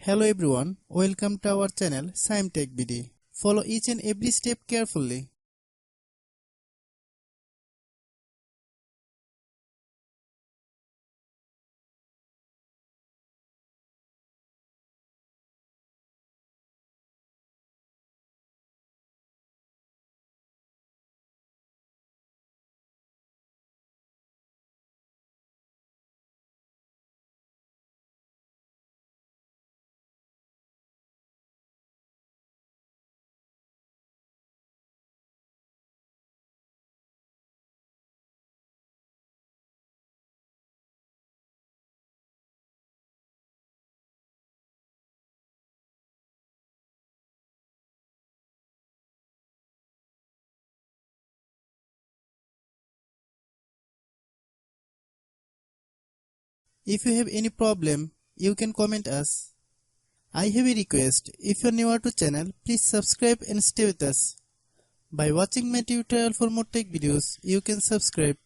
Hello everyone, welcome to our channel Shaem TechBD. Follow each and every step carefully. If you have any problem, you can comment us. I have a request, if you are new to channel, please subscribe and stay with us. By watching my tutorial for more tech videos, you can subscribe.